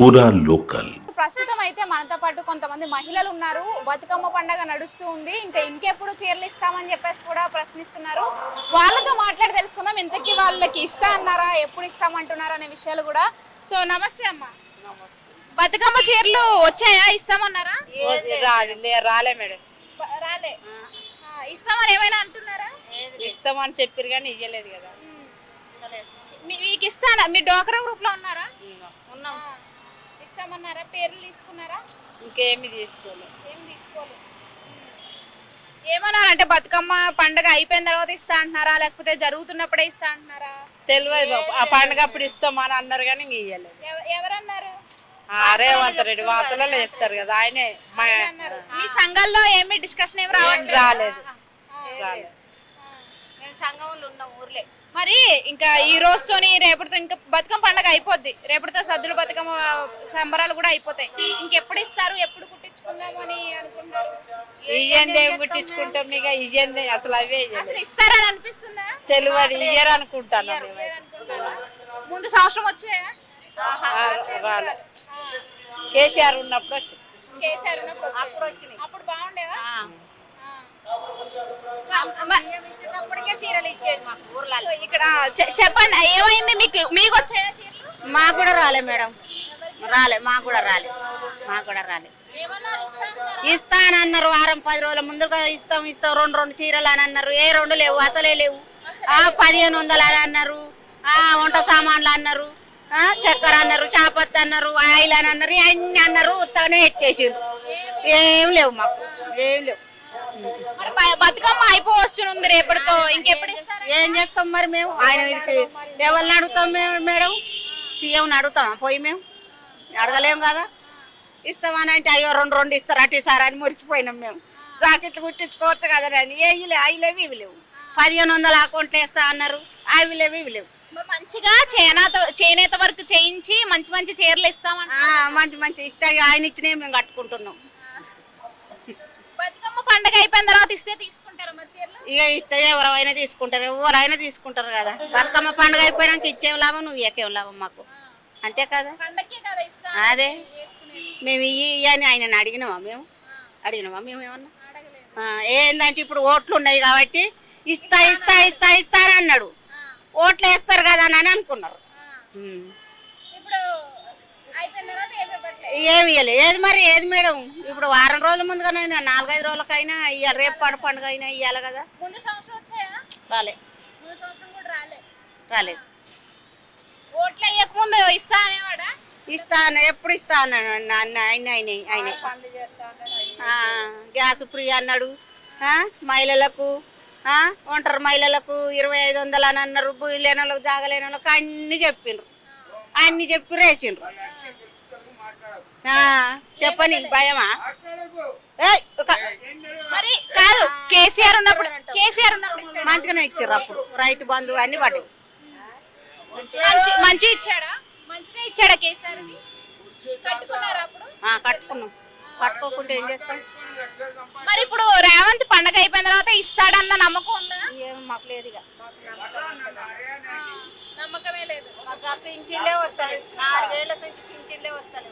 పూరా లోకల్. ప్రస్తుతం అయితే మనతో పాటు కొంతమంది మహిళలు ఉన్నారు. బతుకమ్మ పండుగ నడుస్తూ ఉంది. ఇంకెప్పుడు చీరలు ఇస్తామని చెప్పేసి కూడా ప్రశ్నిస్తున్నారు. వాళ్ళతో మాట్లాడి తెలుసుకుందాం. ఇంతకీ వాళ్ళకి ఇస్తా అన్నారా, ఎప్పుడు ఇస్తామంటున్నారా అనే విషయాలు కూడా. సో నమస్తే అమ్మ. బతుకమ్మ చీరలు వచ్చాయా, ఇస్తామన్నారా? రాలే మేడం. రాలే. ఇస్తామని ఏమైనా అంటున్నారా? ఇస్తామని చెప్పారు కానీ ఇయ్యలేదు కదా. మీకు ఇస్తానా? మీరు డోక్రా గ్రూప్ లో ఉన్నారా? ఉన్నాం. ఇస్తామన్నారా? పేర్లు తీసుకున్నారా? ఇంకేమి తీసుకోలేదు. ఏం తీసుకోలేదు. ఏమన్నారంటే బతుకమ్మ పండుగ అయిపోయిన తర్వాత ఇస్తా అంటున్నారా, లేకపోతే జరుగుతున్నప్పుడే ఇస్తా అంటున్నారా? తెలియదు. ఆ పండుగ అప్పుడు ఇస్తామని అన్నారు కానీ ఇంక ఇయ్యలేదు. ఎవరన్నారు? రేవంత్ రెడ్డి వార్తలలో చెప్తారు కదా, ఆయనే. మీ సంఘాల్లో ఏమి డిస్కషన్ ఏమి రాలేదు. రాలేదు. మేము సంఘంలో ఉన్నాం ఊర్లే. మరి ఇంకా ఈ రోజుతోని రేపటితో ఇంకా బతుకమ్మ పండుగ అయిపోద్ది. రేపటితో సద్దుల బతుకమ్మ సంబరాలు కూడా అయిపోతాయి. ఇంకెప్పుడు ఇస్తారు, ఎప్పుడు కుట్టించుకుందాము అని అనుకుంటారు? ఇయ్యండి, ఏం కుట్టించుకుంటాం ఇక. ఇయ్యండి అసలు అవే అసలు ఇస్తారని అనిపిస్తుందా? తెలియదు. ఇయ్యరు అనుకుంటాను. ముందు సంవత్సరం వచ్చాయా? రాలే. కేసీఆర్ ఉన్నప్పుడు వచ్చి. కేసీఆర్ ఉన్నప్పుడు అప్పుడు వచ్చినాయి. అప్పుడు బాగుండేవా? ఇచ్చేటప్పటికే చీరలు ఇచ్చేది మాకు ఊర్లలో. ఇక్కడ చెప్పండి, ఏమైంది? మీకు వచ్చాయా చీరలు? మాకు కూడా రాలే మేడం. రాలే, మాకు కూడా రాలే. ఏమన్నారు? ఇస్తానన్నారు. వారం 10 రోజుల ముందుగా ఇస్తాం 2 చీరలు అని అన్నారు. ఏ 2 లేవు, అసలే లేవు. 1500 అని అన్నారు. వంట సామాన్లు అన్నారు, చక్కెర అన్నారు, చాపత్తి అన్నారు, ఆయిల్ అని అన్నారు, అన్ని అన్నారు. ఉత్తగానే ఎత్తేసిండ్రు. ఏం లేవు మాకు, ఏం లేవు. బతుకమ్మ అయిపోవచ్చునుంది రేపటితో. ఇంకెప్పుడు ఇస్తారు? ఏం చేస్తాం మరి మేము? ఆయన ఇది ఎవరిని అడుగుతాం మేము మేడం? సీఎంని అడుగుతామా పోయి? మేము అడగలేము కదా. ఇస్తామని అంటే అయ్యో 2 ఇస్తారు అటు సార్ అని మురిచిపోయినాం మేము. జాకెట్లు కుట్టించుకోవచ్చు కదా అని. అవి లేవు, ఇవి లేవు. 1500 అకౌంట్లు వేస్తా అన్నారు. అవి లేవు, ఇవి లేవు. మంచిగా చేనేత వరకు చేయించి మంచి మంచి చీరలు ఇస్తామంట. మంచి ఇస్తాయి. ఆయన ఇచ్చినే మేము కట్టుకుంటున్నాం. బతుకమ్మ పండుగ అయిపోయిన తర్వాత ఇస్తే తీసుకుంటారా మరి చీరలు? ఇక ఇస్తే ఎవరైనా తీసుకుంటారు, ఎవరైనా తీసుకుంటారు కదా. బతుకమ్మ పండుగ అయిపోయినాక ఇచ్చేం లాభం, నువ్వు ఇయ్యకేం లాభం మాకు, అంతే కదా. అదే మేము ఇయ్యి అని ఆయన అడిగినామా? మేము ఏమన్నా? ఏందంటే ఇప్పుడు ఓట్లు ఉన్నాయి కాబట్టి ఇస్తా అని అన్నాడు. ఓట్లు వేస్తారు కదా అని అనుకున్నారు. ఏమి ఇవ్వలేదు. ఏది మరి ఏది మేడం? ఇప్పుడు వారం రోజుల ముందుగానే 4-5 రోజులకైనా ఇవ్వాలి. రేపు పండుగ అయినా ఇవ్వాలి కదా. రాలే. ఓట్లు వేయక ముందు ఇస్తా అనేవాడా? ఎప్పుడు ఇస్తా అన్నాడు ఆయన. గ్యాస్ ఫ్రీ అన్నాడు. మహిళలకు, ఒంటరి మహిళలకు 2500 అని అన్నారు. భూమి లేని వాళ్ళకి, జాగలేని వాళ్ళకి అన్ని చెప్పిండ్రు. అన్ని చెప్పి రేసిండ్రు. చెప్పని భయమా? మరి కాదు, కేసీఆర్ ఉన్నప్పుడు మంచిగానే ఇచ్చారు. అప్పుడు రైతు బంధు అన్ని పడ్డాయి. మంచిగా ఇచ్చాడా కేసీఆర్? కట్టుకున్నారా అప్పుడు? కట్టుకున్నాం. కట్టుకోకుండా ఏం చేస్తాం మరి? ఇప్పుడు రేవంత్ పండగ అయిపోయిన తర్వాత ఇస్తాడన్న నమ్మకం ఉందా? ఏమో మాకు లేదు. ఇక నమ్మకమే లేదు. పింఛన్లే వస్తాయి. 4 ఏళ్ల నుంచి పింఛన్లే వస్తాయి.